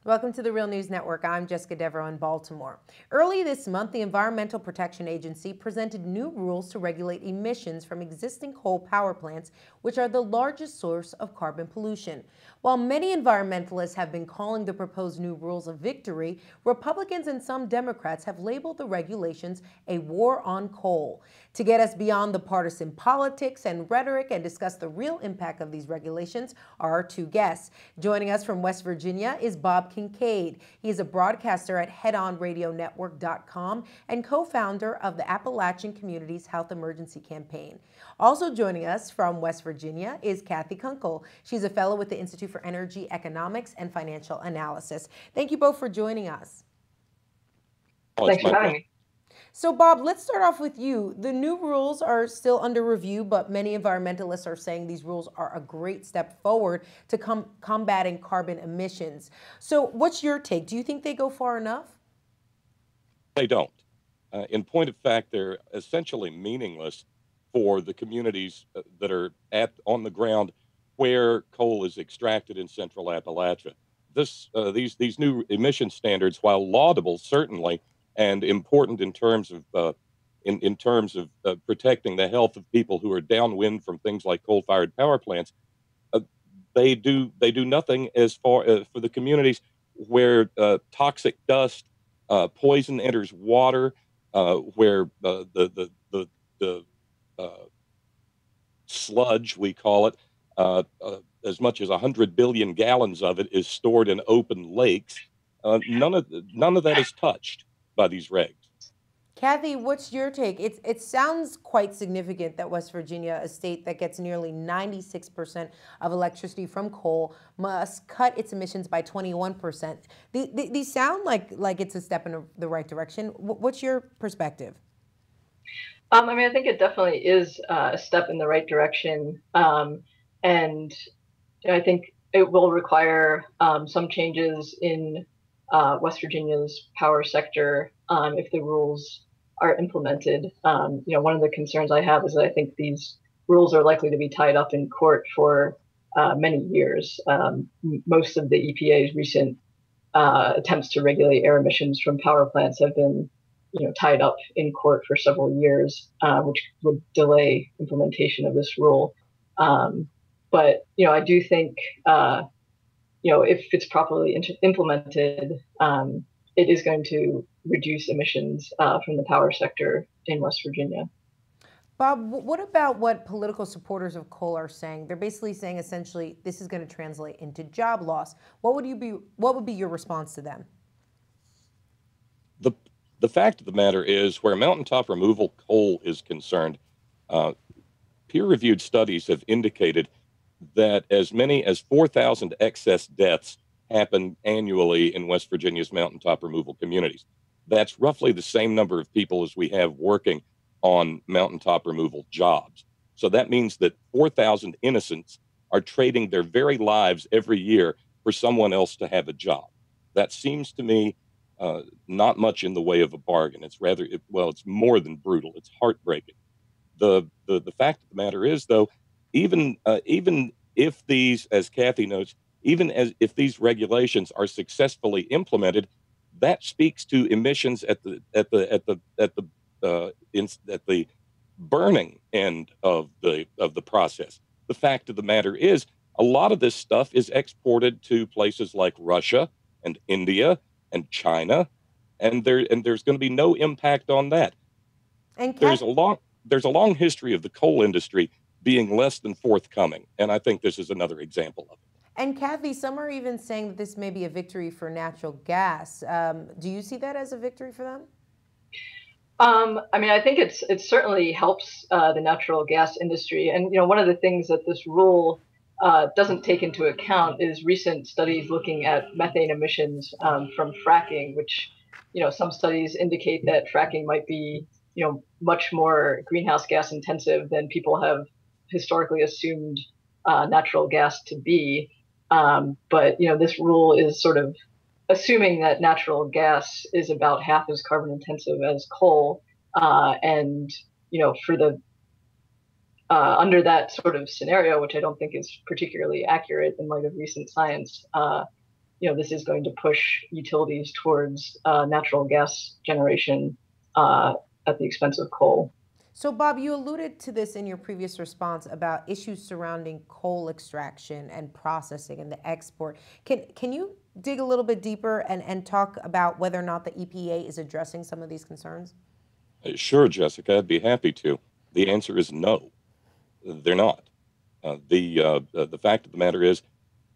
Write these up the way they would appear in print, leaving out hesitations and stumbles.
Welcome to the Real News Network. I'm Jessica Devereaux in Baltimore. Early this month, the Environmental Protection Agency presented new rules to regulate emissions from existing coal power plants, which are the largest source of carbon pollution. While many environmentalists have been calling the proposed new rules a victory, Republicans and some Democrats have labeled the regulations a war on coal. To get us beyond the partisan politics and rhetoric and discuss the real impact of these regulations are our two guests. Joining us from West Virginia is Bob Kincaid. He is a broadcaster at headonradionetwork.com and co-founder of the Appalachian Community's Health Emergency Campaign. Also joining us from West Virginia is Cathy Kunkel. She's a fellow with the Institute for Energy Economics and Financial Analysis. Thank you both for joining us. Thanks for having me. So, Bob, let's start off with you. The new rules are still under review, but many environmentalists are saying these rules are a great step forward to combating carbon emissions. So what's your take? Do you think they go far enough? They don't. In point of fact, they're essentially meaningless for the communities that are on the ground where coal is extracted in central Appalachia. These new emission standards, while laudable certainly, and important in terms of protecting the health of people who are downwind from things like coal-fired power plants, they do nothing as far for the communities where toxic dust, poison enters water, where the sludge, we call it, as much as 100 billion gallons of it is stored in open lakes. None of that is touched by these regs. Cathy, what's your take? It sounds quite significant that West Virginia, a state that gets nearly 96% of electricity from coal, must cut its emissions by 21%. These sound like it's a step in the right direction. What's your perspective? I mean, I think it definitely is a step in the right direction. And I think it will require some changes in West Virginia's power sector if the rules are implemented. One of the concerns I have is that I think these rules are likely to be tied up in court for many years. Most of the EPA's recent attempts to regulate air emissions from power plants have been tied up in court for several years, which would delay implementation of this rule. But I do think if it's properly implemented, it is going to reduce emissions from the power sector in West Virginia. Bob, what about what political supporters of coal are saying? They're basically saying essentially this is going to translate into job loss. What would be your response to them? The fact of the matter is, where mountaintop removal coal is concerned, peer-reviewed studies have indicated that as many as 4,000 excess deaths happen annually in West Virginia's mountaintop removal communities. That's roughly the same number of people as we have working on mountaintop removal jobs. So that means that 4,000 innocents are trading their very lives every year for someone else to have a job. That seems to me not much in the way of a bargain. It's rather, it's more than brutal. It's heartbreaking. The fact of the matter is, though, even if these, as Cathy notes, if these regulations are successfully implemented, that speaks to emissions at the burning end of the process. The fact of the matter is, a lot of this stuff is exported to places like Russia and India and China, and there's going to be no impact on that. And there's a long history of the coal industry being less than forthcoming, and I think this is another example of it. And Cathy, some are even saying that this may be a victory for natural gas. Do you see that as a victory for them? I mean, I think it certainly helps the natural gas industry. And, one of the things that this rule doesn't take into account is recent studies looking at methane emissions from fracking, which, some studies indicate that fracking might be, much more greenhouse gas intensive than people have historically assumed natural gas to be. But, this rule is sort of assuming that natural gas is about half as carbon intensive as coal. And, for the under that sort of scenario, which I don't think is particularly accurate in light of recent science, this is going to push utilities towards natural gas generation at the expense of coal. So, Bob, you alluded to this in your previous response about issues surrounding coal extraction and processing and the export. Can you dig a little bit deeper and talk about whether or not the EPA is addressing some of these concerns? Sure, Jessica, I'd be happy to. The answer is no, they're not. The fact of the matter is,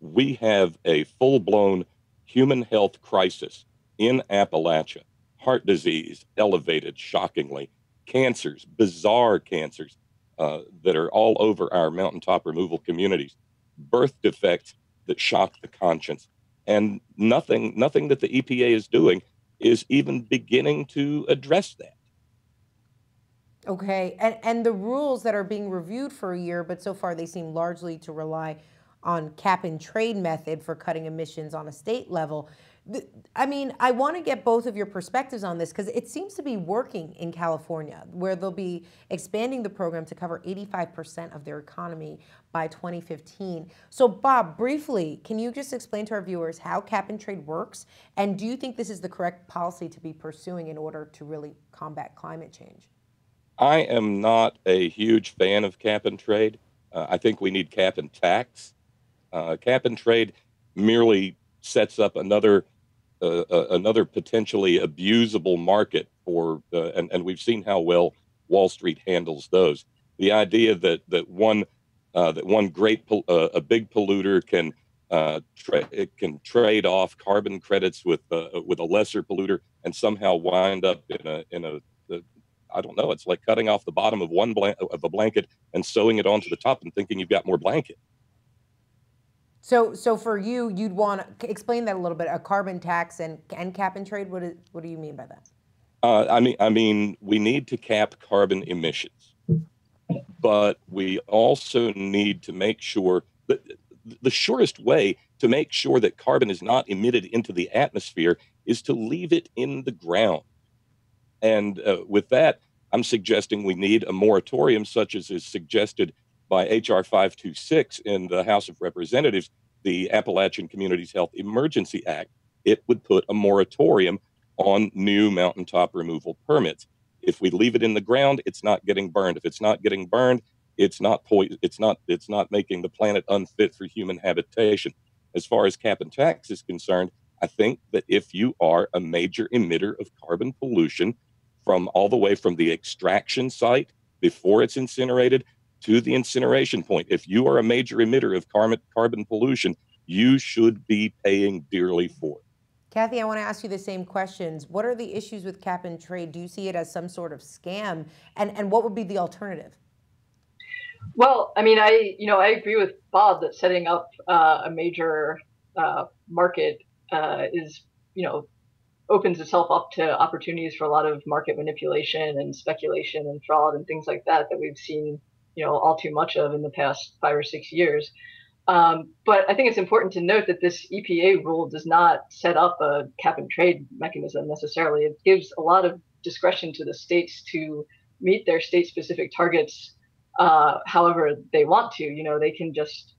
we have a full-blown human health crisis in Appalachia. Heart disease elevated shockingly, cancers, bizarre cancers that are all over our mountaintop removal communities, birth defects that shock the conscience, and nothing that the EPA is doing is even beginning to address that. Okay, and the rules that are being reviewed for a year, but so far they seem largely to rely on cap and trade method for cutting emissions on a state level. I mean, I want to get both of your perspectives on this because it seems to be working in California, where they'll be expanding the program to cover 85% of their economy by 2015. So, Bob, briefly, can you just explain to our viewers how cap and trade works? And do you think this is the correct policy to be pursuing in order to really combat climate change? I am not a huge fan of cap and trade. I think we need cap and tax. Cap and trade merely sets up another potentially abusable market for, and we've seen how well Wall Street handles those. The idea that one big polluter can trade off carbon credits with a lesser polluter and somehow wind up in a I don't know. It's like cutting off the bottom of a blanket and sewing it onto the top and thinking you've got more blanket. So for you, you'd want to explain that a little bit. A carbon tax and cap and trade. What do you mean by that? I mean, we need to cap carbon emissions, but we also need to make sure that the surest way to make sure that carbon is not emitted into the atmosphere is to leave it in the ground. And with that, I'm suggesting we need a moratorium such as is suggested by H.R. 526 in the House of Representatives, the Appalachian Communities Health Emergency Act. It would put a moratorium on new mountaintop removal permits. If we leave it in the ground, it's not getting burned. If it's not getting burned, it's not making the planet unfit for human habitation. As far as cap and tax is concerned, I think that if you are a major emitter of carbon pollution, from all the way from the extraction site before it's incinerated to the incineration point, if you are a major emitter of carbon pollution, you should be paying dearly for it. Cathy, I want to ask you the same questions. What are the issues with cap and trade? Do you see it as some sort of scam? And what would be the alternative? Well, I mean, I agree with Bob that setting up a major market is, opens itself up to opportunities for a lot of market manipulation and speculation and fraud and things like that we've seen, all too much of in the past 5 or 6 years. But I think it's important to note that this EPA rule does not set up a cap and trade mechanism necessarily. It gives a lot of discretion to the states to meet their state-specific targets however they want to. They can just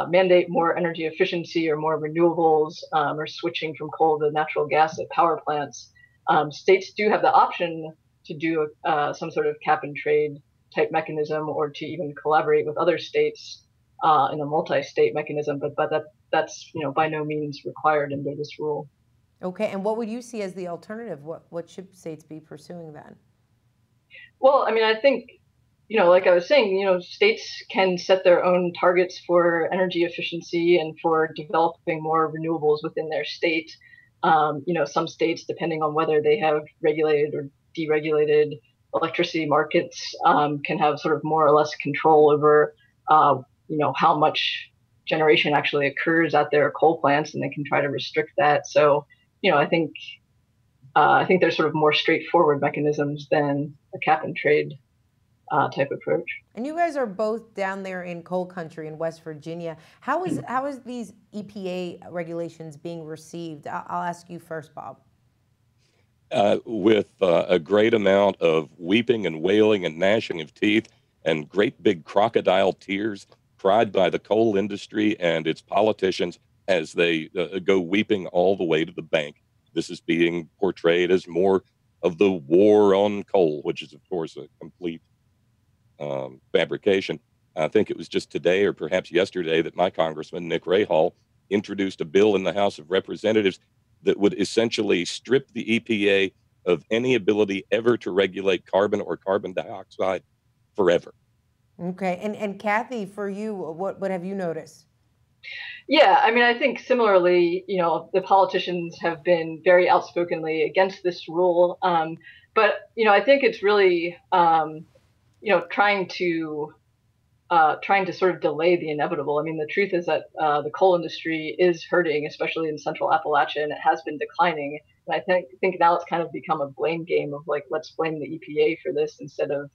mandate more energy efficiency or more renewables or switching from coal to natural gas at power plants. States do have the option to do some sort of cap and trade type mechanism or to even collaborate with other states in a multi-state mechanism, but that's by no means required under this rule. Okay, and what would you see as the alternative? What should states be pursuing then? Well, I mean, I think like I was saying, states can set their own targets for energy efficiency and for developing more renewables within their state. Some states, depending on whether they have regulated or deregulated electricity markets, can have sort of more or less control over, how much generation actually occurs at their coal plants, and they can try to restrict that. So, I think there's sort of more straightforward mechanisms than a cap and trade type approach. And you guys are both down there in coal country in West Virginia. How is these EPA regulations being received? I'll ask you first, Bob. With a great amount of weeping and wailing and gnashing of teeth and great big crocodile tears cried by the coal industry and its politicians as they go weeping all the way to the bank. This is being portrayed as more of the war on coal, which is, of course, a complete fabrication. I think it was just today or perhaps yesterday that my congressman, Nick Rahal, introduced a bill in the House of Representatives that would essentially strip the EPA of any ability ever to regulate carbon or carbon dioxide forever. Okay, and Cathy, for you, what have you noticed? Yeah, I mean, I think similarly, the politicians have been very outspokenly against this rule. But, I think it's really, trying to sort of delay the inevitable. I mean, the truth is that the coal industry is hurting, especially in Central Appalachia, and it has been declining. And I think now it's kind of become a blame game of like, let's blame the EPA for this instead of,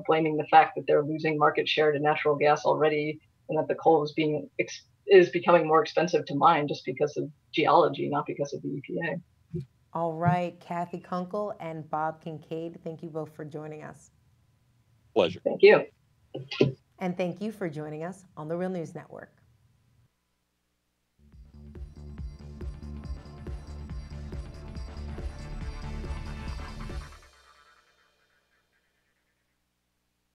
blaming the fact that they're losing market share to natural gas already, and that the coal is becoming more expensive to mine just because of geology, not because of the EPA. All right, Cathy Kunkel and Bob Kincaid, thank you both for joining us. Pleasure. Thank you. And thank you for joining us on the Real News Network.